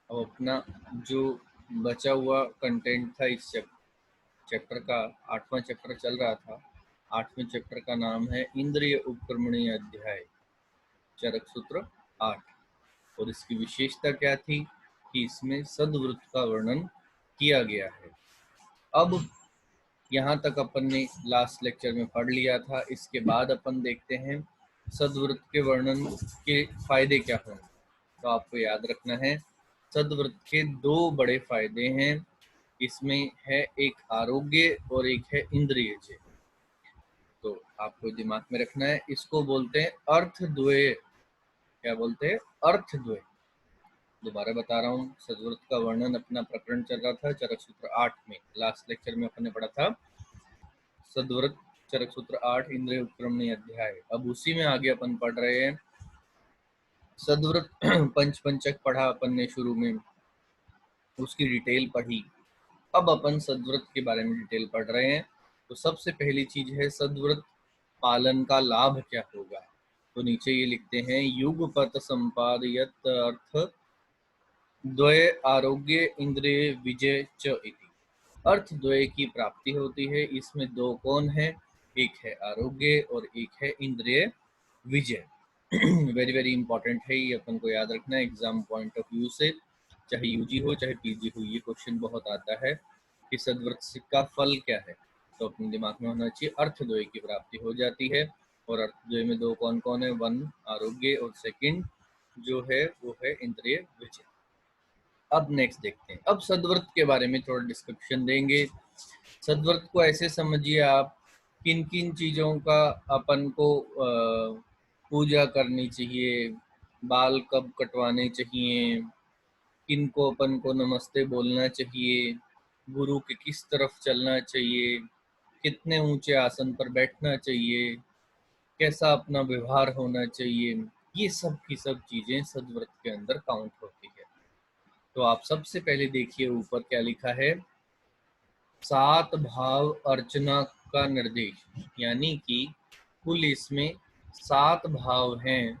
अब अपना जो बचा हुआ कंटेंट था इस चैप्टर का 8वां चैप्टर चल रहा था। 8वें चैप्टर का नाम है इंद्रिय उपक्रमणीय अध्याय, चरक सूत्र 8। और इसकी विशेषता क्या थी कि इसमें सद्वृत्त का वर्णन किया गया है। अब यहाँ तक अपन ने लास्ट लेक्चर में पढ़ लिया था। इसके बाद अपन देखते हैं सद्वृत्त के वर्णन के फायदे क्या होंगे। तो आपको याद रखना है सद्वृत्त के दो बड़े फायदे हैं। इसमें है एक आरोग्य और एक है इंद्रियज। तो आपको दिमाग में रखना है, इसको बोलते हैं अर्थद्वय। क्या बोलते हैं? अर्थद्वय। दोबारा बता रहा हूँ, सद्वृत्त का वर्णन अपना प्रकरण चल रहा था चरक सूत्र 8 में। लास्ट लेक्चर में अपन ने पढ़ा था सद्वृत्त चरक सूत्र 8 इंद्रिय उपक्रमणीय अध्याय। अब उसी में आगे अपन पढ़ रहे हैं सद्वृत्त पंचक पढ़ा अपन ने शुरू में, उसकी डिटेल पढ़ी। अब अपन सद्वृत्त के बारे में डिटेल पढ़ रहे हैं। तो सबसे पहली चीज है सद्वृत्त पालन का लाभ क्या होगा। तो नीचे ये लिखते हैं युगपत संपादयत अर्थ द्वय आरोग्य इंद्रिय विजय च इति। अर्थ द्वय की प्राप्ति होती है। इसमें दो कौन है? एक है आरोग्य और एक है इंद्रिय विजय। वेरी वेरी इंपॉर्टेंट है, ये अपन को याद रखना है एग्जाम पॉइंट ऑफ व्यू से। चाहे यूजी हो चाहे पीजी हो, ये क्वेश्चन बहुत आता है कि सद्वृत्त का फल क्या है। तो अपने दिमाग में होना चाहिए अर्थद्वय की प्राप्ति हो जाती है। और अर्थद्वय में दो कौन कौन है? वन आरोग्य और सेकंड जो है वो है इंद्रिय विजय। अब नेक्स्ट देखते हैं, अब सद्वृत्त के बारे में थोड़ा डिस्क्रिप्शन देंगे। सद्वृत्त को ऐसे समझिए आप, किन किन चीज़ों का अपन को पूजा करनी चाहिए, बाल कब कटवाने चाहिए, किन को अपन को नमस्ते बोलना चाहिए, गुरु के किस तरफ चलना चाहिए, कितने ऊंचे आसन पर बैठना चाहिए, कैसा अपना व्यवहार होना चाहिए, ये सब की सब चीज़ें सद्वृत्त के अंदर काउंट होती है। तो आप सबसे पहले देखिए ऊपर क्या लिखा है, 7 भाव अर्चना का निर्देश, यानी कि कुल इसमें 7 भाव हैं।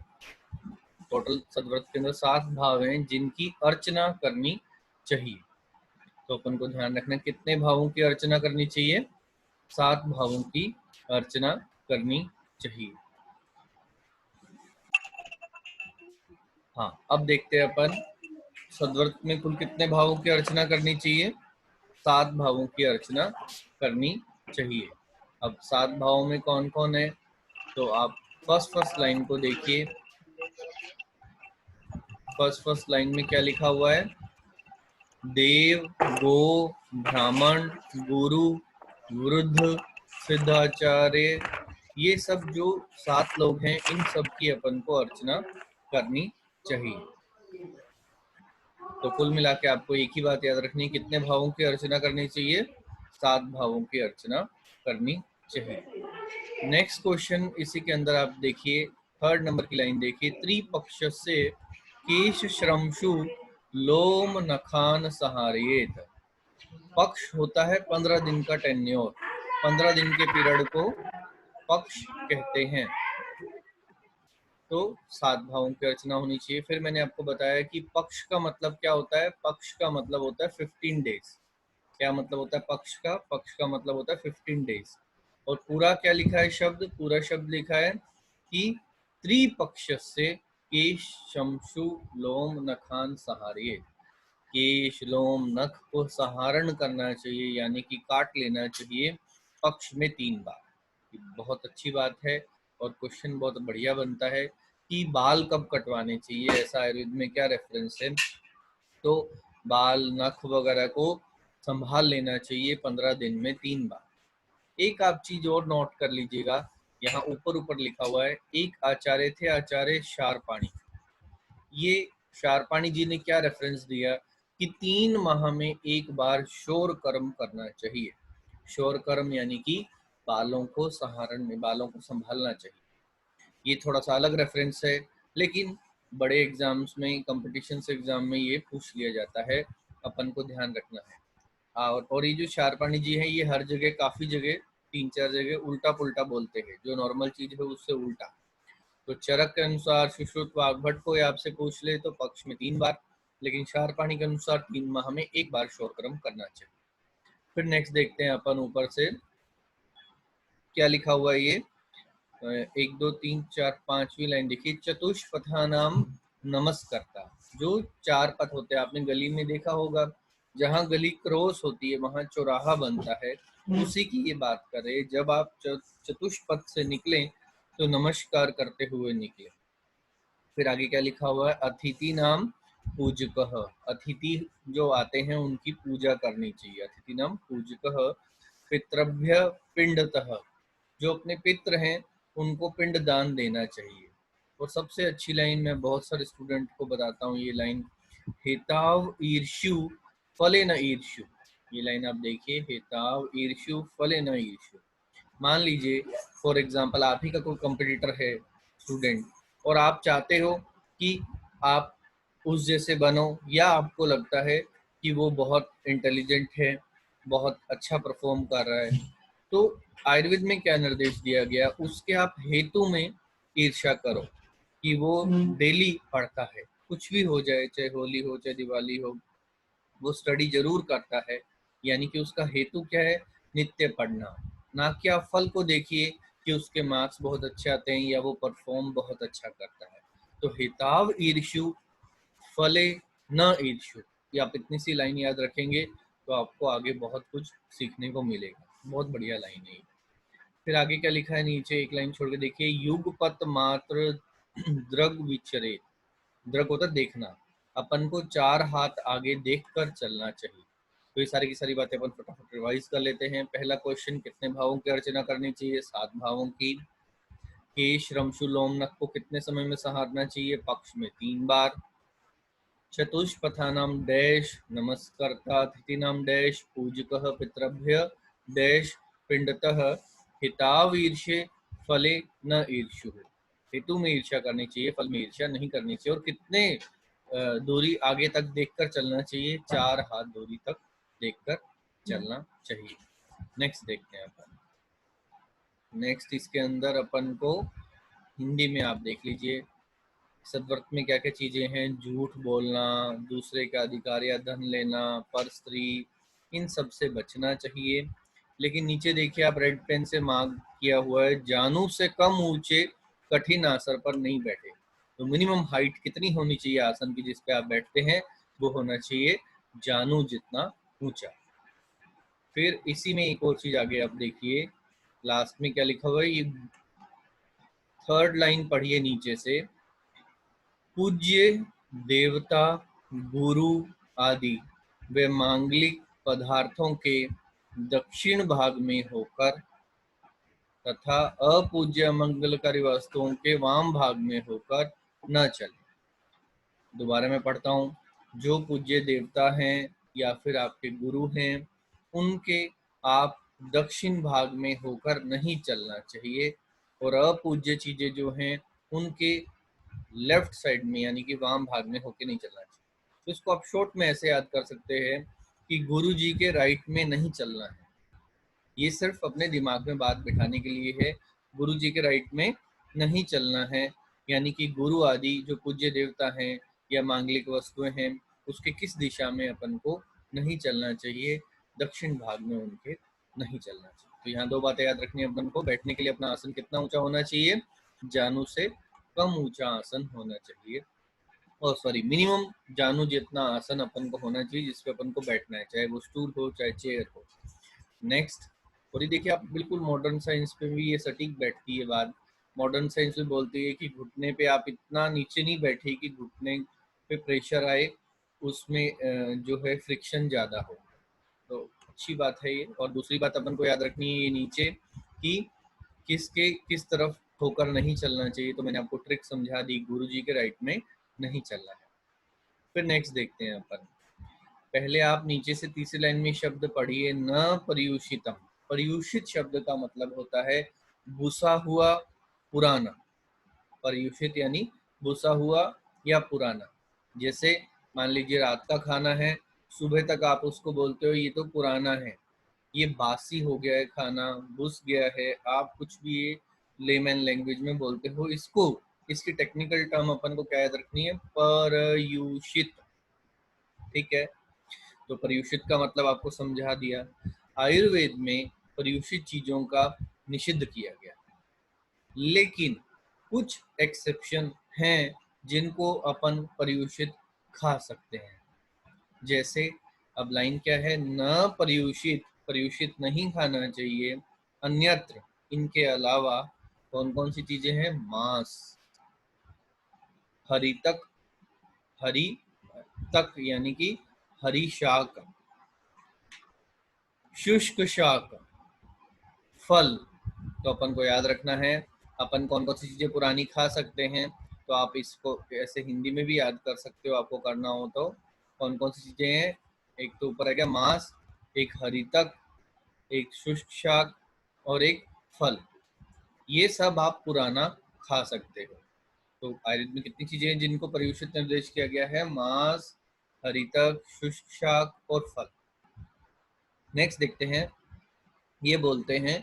टोटल सद्वृत्त के अंदर 7 भाव हैं जिनकी अर्चना करनी चाहिए। तो अपन को ध्यान रखना कितने भावों की अर्चना करनी चाहिए? 7 भावों की अर्चना करनी चाहिए। हाँ, अब देखते हैं अपन सद्वृत्त में कुल कितने भावों की अर्चना करनी चाहिए? 7 भावों की अर्चना करनी चाहिए। अब 7 भावों में कौन कौन है? तो आप फर्स्ट लाइन को देखिए। फर्स्ट लाइन में क्या लिखा हुआ है? देव, गो, ब्राह्मण, गुरु, वृद्ध, सिद्धाचार्य, ये सब जो 7 लोग हैं इन सब की अपन को अर्चना करनी चाहिए। तो कुल मिला के आपको एक ही बात याद रखनी है, कितने भावों की अर्चना करनी चाहिए? 7 भावों की अर्चना करनी चाहिए। नेक्स्ट क्वेश्चन इसी के अंदर आप देखिए, 3rd नंबर की लाइन देखिए, त्रिपक्ष से केश श्रमशु लोम नखान सहारियेत। पक्ष होता है 15 दिन का टेन्योर, 15 दिन के पीरियड को पक्ष कहते हैं। तो 7 भावों की अर्चना होनी चाहिए। फिर मैंने आपको बताया कि पक्ष का मतलब क्या होता है? पक्ष का मतलब होता है 15 डेज। क्या मतलब होता है पक्ष का? पक्ष का मतलब होता है 15 डेज। और पूरा क्या लिखा है शब्द? पूरा शब्द लिखा है कि त्रिपक्ष से केश शमशु लोम नखान सहारिये। केश लोम नख को सहारण करना चाहिए, यानी कि काट लेना चाहिए पक्ष में 3 बार। बहुत अच्छी बात है और क्वेश्चन बहुत बढ़िया बनता है कि बाल कब कटवाने चाहिए, ऐसा आयुर्वेद में क्या रेफरेंस है? तो बाल नख वगैरह को संभाल लेना चाहिए 15 दिन में 3 बार। एक आप चीज और नोट कर लीजिएगा, यहाँ ऊपर लिखा हुआ है, एक आचार्य थे, आचार्य शारपाणी। ये शारपाणी जी ने क्या रेफरेंस दिया कि 3 माह में एक बार शोर कर्म करना चाहिए। शोर कर्म यानी कि बालों को सहारण में, बालों को संभालना चाहिए। ये थोड़ा सा अलग रेफरेंस है, लेकिन बड़े एग्जाम्स में, कंपटीशन एग्जाम में ये पूछ लिया जाता है, अपन को ध्यान रखना है। और ये जो शारपाणी जी हैं, ये हर जगह, काफी जगह, 3-4 जगह उल्टा पुल्टा बोलते हैं, जो नॉर्मल चीज है उससे उल्टा। तो चरक के अनुसार सुश्रुत वाग्भट को आपसे पूछ ले तो पक्ष में 3 बार, लेकिन शारपाणी के अनुसार 3 माह में एक बार शोरक्रम करना चाहिए। फिर नेक्स्ट देखते हैं अपन ऊपर से क्या लिखा हुआ है ये। 1 2 3 4 5वीं लाइन देखिए, चतुष्पथानाम नमस्कर्ता। जो 4 पथ होते हैं, आपने गली में देखा होगा, जहाँ गली क्रॉस होती है वहां चौराहा बनता है, उसी की ये बात कर रहे हैं। जब आप चतुष्पथ से निकलें तो नमस्कार करते हुए निकले। फिर आगे क्या लिखा हुआ है, अतिथि नाम पूजकः। अतिथि जो आते हैं उनकी पूजा करनी चाहिए। अतिथि नाम पूजकः पितृभ्य पिंडतः। जो अपने पितृ हैं उनको पिंड दान देना चाहिए। और सबसे अच्छी लाइन मैं बहुत सारे स्टूडेंट को बताता हूँ ये लाइन, हेताव ईर्ष्यु फले न ईर्ष्यु। ये लाइन आप देखिए, हेताव ईर्ष्यु फले न ईर्ष्यु। मान लीजिए फॉर एग्जांपल आप ही का कोई कंपटीटर है स्टूडेंट, और आप चाहते हो कि आप उस जैसे बनो, या आपको लगता है कि वो बहुत इंटेलिजेंट है, बहुत अच्छा परफॉर्म कर रहा है, तो आयुर्वेद में क्या निर्देश दिया गया, उसके आप हेतु में ईर्ष्या करो कि वो डेली पढ़ता है, कुछ भी हो जाए, चाहे होली हो चाहे दिवाली हो, वो स्टडी जरूर करता है। यानी कि उसका हेतु क्या है, नित्य पढ़ना। ना कि आप फल को देखिए कि उसके मार्क्स बहुत अच्छे आते हैं या वो परफॉर्म बहुत अच्छा करता है। तो हिताव ईर्ष्यु फले न ईर्ष्यु, ये आप इतनी सी लाइन याद रखेंगे तो आपको आगे बहुत कुछ सीखने को मिलेगा। बहुत बढ़िया लाइन है। फिर आगे क्या लिखा है, नीचे एक लाइन छोड़ के देखिए, युगपत मात्र द्रग विचरे। द्रग होता देखना, अपन को 4 हाथ आगे देख कर चलना चाहिए। तो ये सारी की सारी बातें अपन फटाफट रिवाइज कर लेते हैं। पहला क्वेश्चन, कितने भावों की अर्चना करनी चाहिए, 7 भावों की। केश रमशु लोमनक को कितने समय में सहारना चाहिए, पक्ष में 3 बार। चतुष्पथानाम डैश नमस्कर्ता, तिथिनाम डैश पूजकः पितृभ्य डैश पिंडतः हितावीर्षे फले न ईर्ष्यु। हेतु में ईर्ष्या करनी चाहिए, फल में ईर्ष्या नहीं करनी चाहिए। और कितने दूरी आगे तक देखकर चलना चाहिए, 4 हाथ दूरी तक देखकर चलना चाहिए। नेक्स्ट देखते हैं अपन। नेक्स्ट इसके अंदर अपन को हिंदी में आप देख लीजिए, सदव्रत में क्या क्या चीजें हैं, झूठ बोलना, दूसरे का अधिकार या धन लेना, पर स्त्री, इन सब से बचना चाहिए। लेकिन नीचे देखिए आप रेड पेन से मार्क किया हुआ है, जानू से कम ऊंचे कठिन आसन पर नहीं बैठे। तो मिनिमम हाइट कितनी होनी चाहिए आसन की जिस पे आप बैठते हैं, वो होना चाहिए जानू जितना ऊंचा। फिर इसी में एक और चीज आगे आप देखिए, लास्ट में क्या लिखा हुआ है, ये 3rd लाइन पढ़िए नीचे से, पूज्य देवता गुरु आदि वे मांगलिक पदार्थों के दक्षिण भाग में होकर तथा अपूज्य अमंगलकारी वस्तुओं के वाम भाग में होकर न चले। दोबारा मैं पढ़ता हूँ, जो पूज्य देवता हैं या फिर आपके गुरु हैं, उनके आप दक्षिण भाग में होकर नहीं चलना चाहिए, और अपूज्य चीजें जो हैं उनके लेफ्ट साइड में यानी कि वाम भाग में होके नहीं चलना चाहिए। तो इसको आप शॉर्ट में ऐसे याद कर सकते हैं कि गुरु जी के राइट में नहीं चलना है। ये सिर्फ अपने दिमाग में बात बिठाने के लिए है, गुरु जी के राइट में नहीं चलना है। यानी कि गुरु आदि जो पूज्य देवता हैं या मांगलिक वस्तुएं हैं, उसके किस दिशा में अपन को नहीं चलना चाहिए, दक्षिण भाग में उनके नहीं चलना चाहिए। तो यहाँ 2 बातें याद रखनी है अपन को, बैठने के लिए अपना आसन कितना ऊंचा होना चाहिए, जानू से कम ऊंचा आसन होना चाहिए, और सॉरी मिनिमम जानू जितना आसन अपन को होना चाहिए जिसपे अपन को बैठना है, चाहे वो स्टूल हो चाहे चेयर हो। नेक्स्ट, और ये देखिए आप बिल्कुल मॉडर्न साइंस पे भी ये सटीक बैठती है बात। मॉडर्न साइंस में बोलती है कि घुटने पे आप इतना नीचे नहीं बैठे कि घुटने पे प्रेशर आए, उसमें जो है फ्रिक्शन ज़्यादा हो। तो अच्छी बात है ये। और दूसरी बात अपन को याद रखनी है ये नीचे कि किस तरफ होकर नहीं चलना चाहिए। तो मैंने आपको ट्रिक समझा दी, गुरु जी के राइट में नहीं चलना है। फिर नेक्स्ट देखते हैं अपन। पहले आप नीचे से तीसरी लाइन में शब्द पढ़िए, न पर्यूषितम। पर्यूषित शब्द का मतलब होता है बुसा हुआ, पुराना। पर्यूषित यानी बुसा हुआ या पुराना। जैसे मान लीजिए रात का खाना है, सुबह तक आप उसको बोलते हो ये तो पुराना है, ये बासी हो गया है खाना, बुस गया है, आप कुछ भी ये लेमन लैंग्वेज में बोलते हो इसको। इसकी टेक्निकल टर्म अपन को क्या याद रखनी है, पर्यूषित। ठीक है, तो पर्यूषित का मतलब आपको समझा दिया। आयुर्वेद में पर्यूषित चीजों का निषिद्ध किया गया, लेकिन कुछ एक्सेप्शन हैं जिनको अपन पर्यूषित खा सकते हैं। जैसे अब लाइन क्या है, न पर्यूषित, पर्यूषित नहीं खाना चाहिए अन्यत्र, इनके अलावा कौन कौन सी चीजें हैं, मांस, हरितक, हरी तक यानी कि हरी शाक, शुष्क शाक, फल। तो अपन को याद रखना है अपन कौन कौन सी चीजें पुरानी खा सकते हैं, तो आप इसको ऐसे हिंदी में भी याद कर सकते हो आपको करना हो तो। कौन कौन सी चीजें हैं, एक तो ऊपर है क्या मांस, एक हरितक, एक शुष्क शाक और एक फल। ये सब आप पुराना खा सकते हो। तो आयुर्वेद में कितनी चीजें हैं जिनको पर्यूषित निर्देश किया गया है, मांस, हरितक, शुष्क शाक और फल। नेक्स्ट देखते हैं, ये बोलते हैं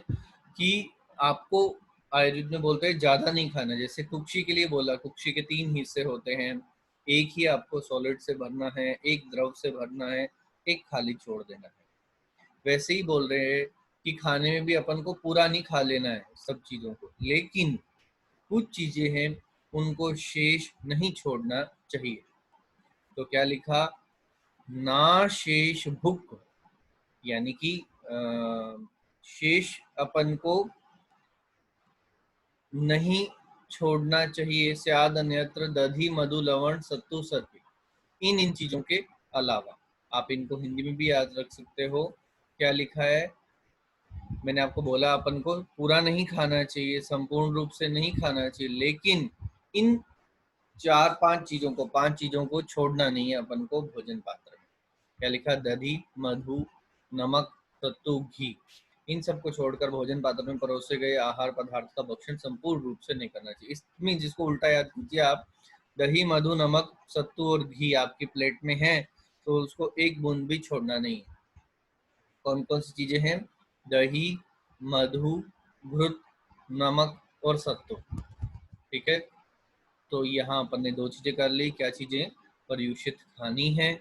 कि आपको आयुर्वेद में बोलते हैं ज्यादा नहीं खाना। जैसे कुक्षी के लिए बोला, कुक्षी के 3 हिस्से होते हैं, एक ही आपको सॉलिड से भरना है, एक द्रव से भरना है, एक खाली छोड़ देना है। वैसे ही बोल रहे हैं कि खाने में भी अपन को पूरा नहीं खा लेना है सब चीजों को, लेकिन कुछ चीजें हैं उनको शेष नहीं छोड़ना चाहिए। तो क्या लिखा, ना शेष भुक, यानी कि शेष अपन को नहीं छोड़ना चाहिए। स्याद अन्यत्र दधि मधु लवण सत्तू सर्पी, इन चीजों के अलावा। आप इनको हिंदी में भी याद रख सकते हो। क्या लिखा है, मैंने आपको बोला अपन को पूरा नहीं खाना चाहिए, संपूर्ण रूप से नहीं खाना चाहिए, लेकिन इन 5 चीजों को छोड़ना नहीं है अपन को भोजन पात्र में। क्या लिखा, दधि मधु नमक सत्तू घी, इन सबको छोड़कर भोजन पात्र में परोसे गए आहार पदार्थ का भक्षण संपूर्ण रूप से नहीं करना चाहिए। इसमें जिसको उल्टा याद कीजिए आप, दही मधु नमक सत्तू और घी आपकी प्लेट में है तो उसको एक बूंद भी छोड़ना नहीं है। कौन कौन सी चीजें हैं, दही मधु घृत नमक और सत्तू। ठीक है, तो यहाँ अपन ने 2 चीजें कर ली। क्या चीजें, पर्यूषित खानी है,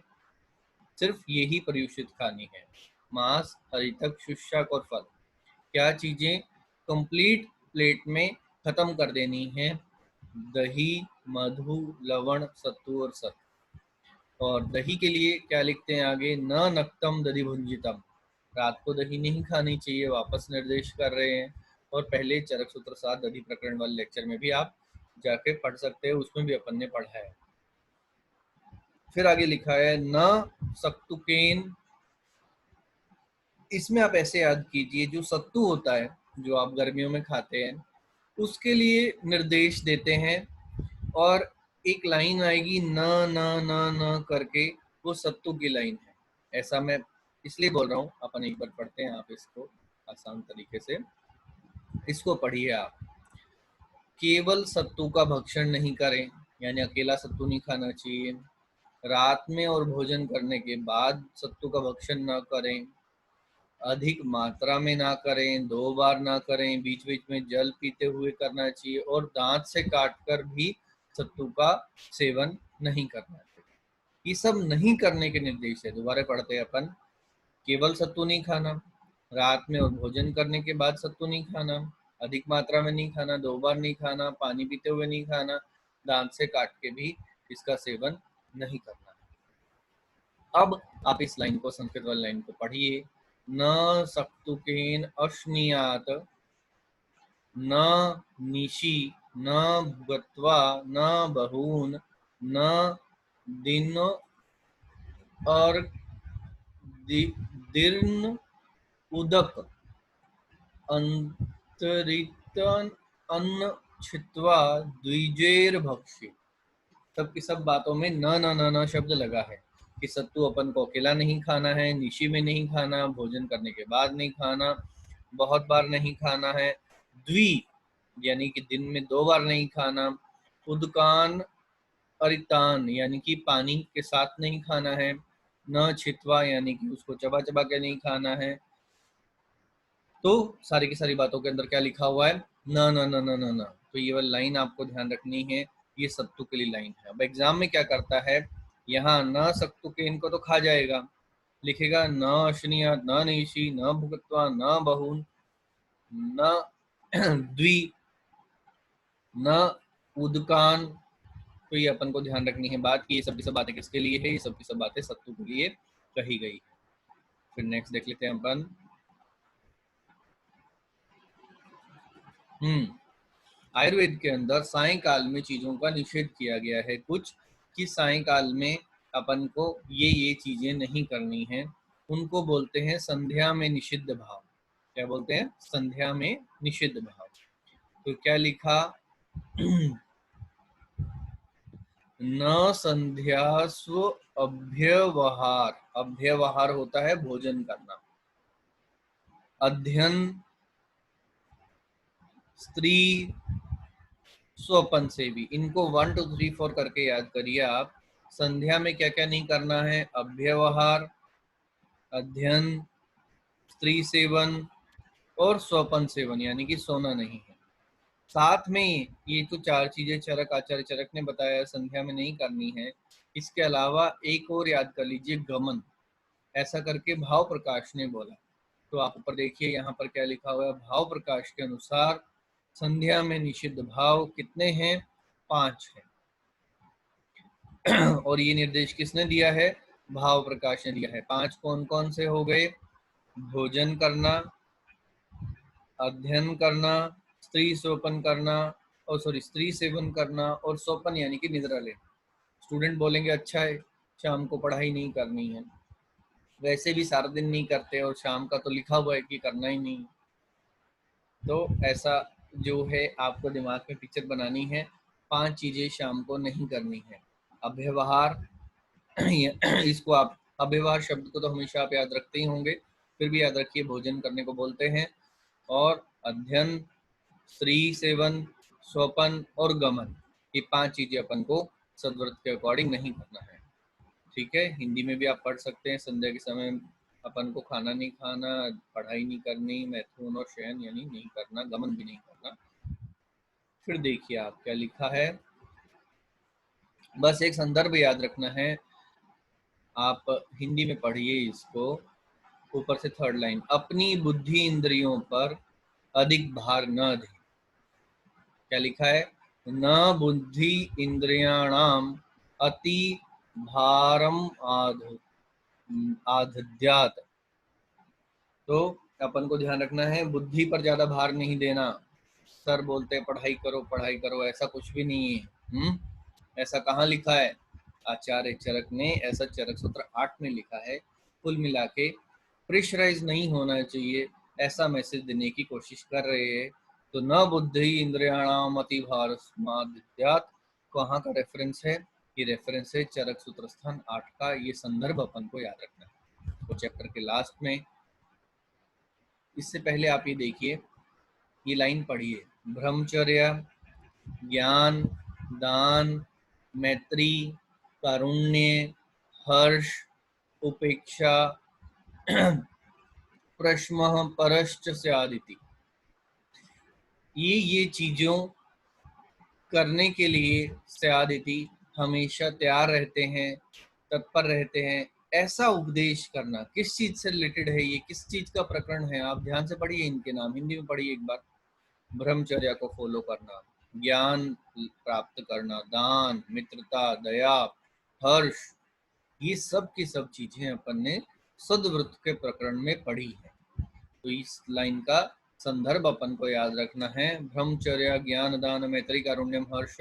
सिर्फ यही पर्यूषित खानी है, मांस हरितक शुष्क और फल। क्या चीजें कंप्लीट प्लेट में खत्म कर देनी है, दही मधु लवण सत्तू और सत्तू। और दही के लिए क्या लिखते हैं आगे, न नक्तम दधि भुंजितम, रात को दही नहीं खानी चाहिए, वापस निर्देश कर रहे हैं। और पहले चरक सूत्र 7 दधि प्रकरण वाले लेक्चर में भी आप जाके पढ़ सकते हैं, उसमें भी अपन ने पढ़ा है। फिर आगे लिखा है न सक्तुकेन, इसमें आप ऐसे याद कीजिए, जो सत्तू होता है जो आप गर्मियों में खाते हैं उसके लिए निर्देश देते हैं, और एक लाइन आएगी न न न न करके, वो सत्तू की लाइन है। ऐसा मैं इसलिए बोल रहा हूँ, अपन एक बार पढ़ते हैं, आप इसको आसान तरीके से इसको पढ़िए आप। केवल सत्तू का भक्षण नहीं करें, यानी अकेला सत्तू नहीं खाना चाहिए। रात में और भोजन करने के बाद सत्तू का भक्षण ना करें, अधिक मात्रा में ना करें, 2 बार ना करें, बीच बीच में जल पीते हुए करना चाहिए, और दांत से काटकर भी सत्तू का सेवन नहीं करना चाहिए। ये सब नहीं करने के निर्देश है। दोबारा पढ़ते हैं अपन, केवल सत्तू नहीं खाना, रात में और भोजन करने के बाद सत्तू नहीं खाना, अधिक मात्रा में नहीं खाना, 2 बार नहीं खाना, पानी पीते हुए नहीं खाना, दांत से काट के भी इसका सेवन नहीं करना। अब आप इस लाइन को, संस्कृत वाली लाइन को पढ़िए, न सक्तुकेन अश्नियात, न निशि, न भुगत्वा, न बहून, न दिन और दीर्घ उदक अंतरितन अन्न छित्वा द्विजेर भक्षी। सब की सब बातों में न न न न शब्द लगा है कि सत्तू अपन को अकेला नहीं खाना है, निशी में नहीं खाना, भोजन करने के बाद नहीं खाना, बहुत बार नहीं खाना है, द्वि यानी कि दिन में 2 बार नहीं खाना, उदकान अरितान यानी कि पानी के साथ नहीं खाना है, न छितवा यानी कि उसको चबा चबा के नहीं खाना है। तो सारी की सारी बातों के अंदर क्या लिखा हुआ है, न न न न न न। तो ये वाली लाइन आपको ध्यान रखनी है, ये सत्तू के लिए लाइन है। अब एग्जाम में क्या करता है, यहाँ न सक्तुके इनको तो खा जाएगा, लिखेगा न अश्निया न निशी न भुक्त्वा न बहून न द्वि न उदकान। तो ये अपन को ध्यान रखनी है बात कि ये सब की सब बातें किसके लिए है, ये सब की सब बातें सत्तू के लिए कही गई। फिर नेक्स्ट देख लेते हैं अपन। आयुर्वेद के अंदर सायंकाल में चीजों का निषेध किया गया है कुछ, कि सायंकाल में अपन को ये चीजें नहीं करनी है। उनको बोलते हैं संध्या में निषिद्ध भाव। क्या बोलते हैं? संध्या में निषिद्ध भाव। तो क्या लिखा? न संध्यास्व अभ्यवहार। अभ्यवहार होता है भोजन करना। अध्ययन स्त्री स्वपन से भी। इनको 1 2 3 4 करके याद करिए आप। संध्या में क्या क्या नहीं करना है? अभ्यवहार, अध्ययन, स्त्री सेवन और स्वपन सेवन, यानी कि सोना नहीं है। साथ में ये तो 4 चीजें चरक आचार्य चरक ने बताया संध्या में नहीं करनी है। इसके अलावा एक और याद कर लीजिए, गमन। ऐसा करके भाव प्रकाश ने बोला। तो आप ऊपर देखिए यहाँ पर क्या लिखा हुआ है। भाव प्रकाश के अनुसार संध्या में निषिद्ध भाव कितने हैं? 5 हैं। और ये निर्देश किसने दिया है? भाव प्रकाश ने दिया है। 5 कौन कौन से हो गए? भोजन करना, अध्ययन करना, स्त्री सोपन करना, और स्त्री सेवन करना, और सोपन यानी कि निद्रा लेना। स्टूडेंट बोलेंगे अच्छा है, शाम को पढ़ाई नहीं करनी है। वैसे भी सारा दिन नहीं करते और शाम का तो लिखा हुआ है कि करना ही नहीं। तो ऐसा जो है आपको दिमाग में पिक्चर बनानी है। 5 चीजें शाम को नहीं करनी है। अव्यवहार, इसको आप अव्यवहार शब्द को तो हमेशा आप याद रखते ही होंगे, फिर भी याद रखिए भोजन करने को बोलते हैं। और अध्ययन, स्त्री सेवन, स्वपन और गमन, ये 5 चीजें अपन को सद्व्रत के अकॉर्डिंग नहीं करना है। ठीक है, हिंदी में भी आप पढ़ सकते हैं। संध्या के समय अपन को खाना नहीं खाना, पढ़ाई नहीं करनी, मैथुन और शयन यानी नहीं करना, गमन भी नहीं करना। फिर देखिए आप क्या लिखा है। बस एक संदर्भ याद रखना है, आप हिंदी में पढ़िए इसको। ऊपर से 3rd लाइन, अपनी बुद्धि इंद्रियों पर अधिक भार न दे। क्या लिखा है? न बुद्धि इंद्रियाणाम अति भारम आधद्यात। तो अपन को ध्यान रखना है, बुद्धि पर ज्यादा भार नहीं देना। सर बोलते हैं पढ़ाई करो पढ़ाई करो, ऐसा कुछ भी नहीं है। ऐसा कहाँ लिखा है? आचार्य चरक ने ऐसा चरक सूत्र 8 में लिखा है। कुल मिला के प्रेशराइज नहीं होना चाहिए, ऐसा मैसेज देने की कोशिश कर रहे हैं। तो न बुद्धि इंद्रियाणाम अति भारस्माद्यात्, कहाँ का रेफरेंस है? ये रेफरेंस है चरक सूत्र स्थान 8 का। ये संदर्भ अपन को याद रखना है। तो चैप्टर के लास्ट में, इससे पहले आप ये देखिए, ये लाइन पढ़िए। ब्रह्मचर्य, ज्ञान, दान, मैत्री, कारुण्य, हर्ष, उपेक्षा, प्रश्मः परश्च स्यादिति। ये चीजों करने के लिए स्यादिति हमेशा तैयार रहते हैं, तत्पर रहते हैं। ऐसा उपदेश करना किस चीज से रिलेटेड है? ये किस चीज का प्रकरण है? आप ध्यान से पढ़िए, इनके नाम हिंदी में पढ़िए एक बार। ब्रह्मचर्य को फॉलो करना, ज्ञान प्राप्त करना, दान, मित्रता, दया, हर्ष, ये सब की सब चीजें अपन ने सद्व्रत के प्रकरण में पढ़ी है। तो इस लाइन का संदर्भ अपन को याद रखना है। ब्रह्मचर्य, ज्ञान, दान, मैत्री, कारुण्यम, हर्ष,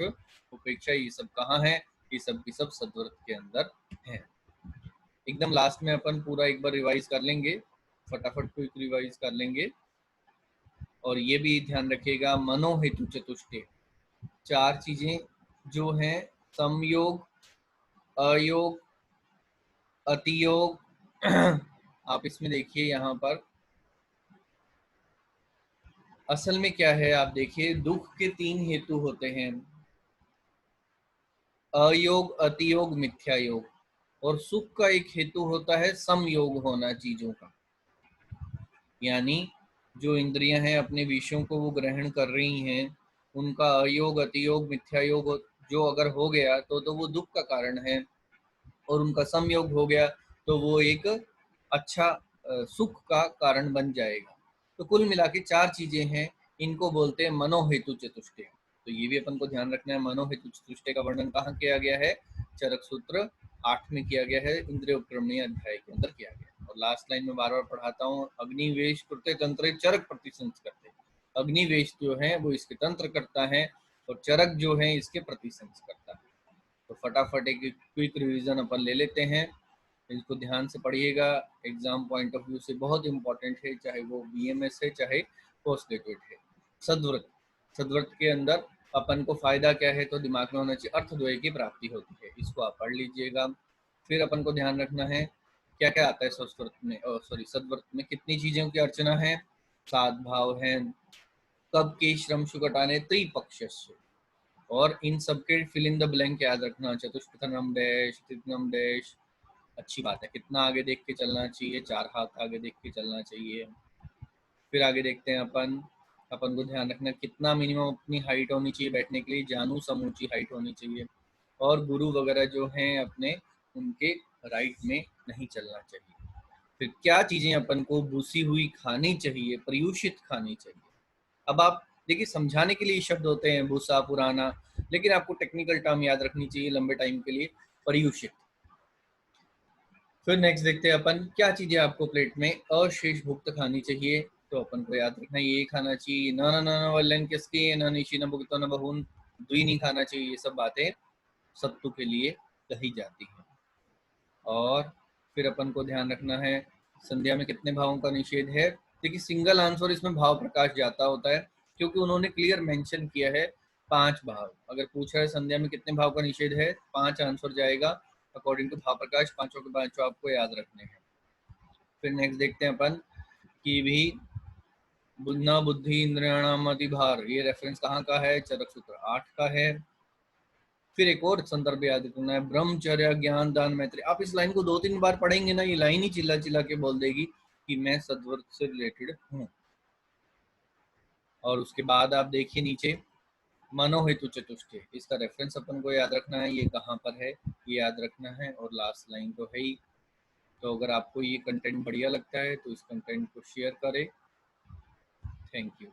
उपेक्षा, ये सब कहाँ है? ये सब की सब सद्व्रत के अंदर है। एकदम लास्ट में अपन पूरा एक बार रिवाइज कर लेंगे, फटाफट क्विक रिवाइज कर लेंगे। और ये भी ध्यान रखिएगा, मनोहेतु चतुष्टय 4 चीजें जो हैं, समयोग, अयोग, अतियोग। आप इसमें देखिए यहाँ पर असल में क्या है, आप देखिए दुख के 3 हेतु होते हैं, अयोग, अतियोग, मिथ्या योग। और सुख का एक हेतु होता है समयोग होना चीजों का, यानी जो इंद्रियां हैं अपने विषयों को वो ग्रहण कर रही हैं, उनका अयोग, अतियोग, मिथ्या योग जो अगर हो गया तो वो दुख का कारण है। और उनका संयोग हो गया तो वो एक अच्छा सुख का कारण बन जाएगा। तो कुल मिला के 4 चीजें हैं, इनको बोलते हैं मनोहेतु चतुष्टय। तो ये भी अपन को ध्यान रखना है, मनोहेतु चतुष्टय का वर्णन कहाँ किया गया है? चरक सूत्र 8 में किया गया है, इंद्रिय उपक्रमणीय अध्याय के अंदर किया गया है। और लास्ट लाइन में बार बार पढ़ाता हूँ, अग्निवेश कृत्य तंत्र चरक प्रतिसंस्कृत्य। अग्निवेश जो है वो इसके तंत्र करता है और चरक जो है इसके प्रतिसंस्कृत करता है। तो फटाफट एक क्विक रिवीजन अपन ले लेते हैं, इसको ध्यान से पढ़िएगा, एग्जाम पॉइंट ऑफ व्यू से बहुत इंपॉर्टेंट है, चाहे वो बीएमएस है चाहे पोस्ट ग्रेजुएट है। सद्व्रत, सद्व्रत के अंदर अपन को फायदा क्या है तो दिमाग में होना चाहिए, अर्थद्वय की प्राप्ति होती है, इसको आप पढ़ लीजिएगा। फिर अपन को ध्यान रखना है क्या क्या आता है सद्व्रत में, सद्व्रत में कितनी चीजों की अर्चना है, 7 भाव है, कब के श्रम सुकटाने त्रिपक्ष, और इन सबके फिल इन द ब्लैंक याद रखना, चतुष्पथनम डैश तिथनम डैश। अच्छी बात है, कितना आगे देख के चलना चाहिए, 4 हाथ आगे देख के चलना चाहिए। फिर आगे देखते हैं अपन, अपन को ध्यान रखना कितना मिनिमम अपनी हाइट होनी चाहिए बैठने के लिए, जानू समूची हाइट होनी चाहिए, और गुरु वगैरह जो हैं अपने, उनके राइट में नहीं चलना चाहिए। फिर क्या चीजें अपन को भूसी हुई खानी चाहिए, प्रयूषित खानी चाहिए। अब आप देखिए, समझाने के लिए शब्द होते हैं भूसा पुराना, लेकिन आपको टेक्निकल टर्म याद रखनी चाहिए लंबे टाइम के लिए, पर्यूषित। फिर नेक्स्ट देखते हैं अपन, क्या चीजें आपको प्लेट में अशेष भुक्त खानी चाहिए, तो अपन को याद रखना ये खाना चाहिए, न न न वल्लन किसकी, न निशी न भुगतो न बहुन, द्वि नहीं खाना चाहिए। ये सब बातें सत्तु के लिए कही जाती हैं। और फिर अपन को ध्यान रखना है संध्या में कितने भावों का निषेध है। देखिए सिंगल आंसर इसमें भाव प्रकाश जाता होता है, क्योंकि उन्होंने क्लियर मेंशन किया है 5 भाव। अगर पूछा है संध्या में कितने भाव का निषेध है, 5 आंसर जाएगा अकॉर्डिंग टू भाव प्रकाश, पांचों के पांचों आपको याद रखने हैं। फिर नेक्स्ट देखते हैं अपन कि भी बुद्धि बुद्धि इंद्रियाणाम अधिभार, ये रेफरेंस कहाँ का है, चरक सूत्र 8 का है। फिर एक और संदर्भ याद रखना है, ब्रह्मचर्य ज्ञान दान मैत्री। आप इस लाइन को 2-3 बार पढ़ेंगे ना, ये लाइन ही चिल्ला चिल्ला के बोल देगी कि मैं सद्व्रत से रिलेटेड हूँ। और उसके बाद आप देखिए नीचे मनोहेतु चतुष्टय, इसका रेफरेंस अपन को याद रखना है, ये कहाँ पर है ये याद रखना है, और लास्ट लाइन तो है ही। तो अगर आपको ये कंटेंट बढ़िया लगता है तो इस कंटेंट को शेयर करें। Thank you.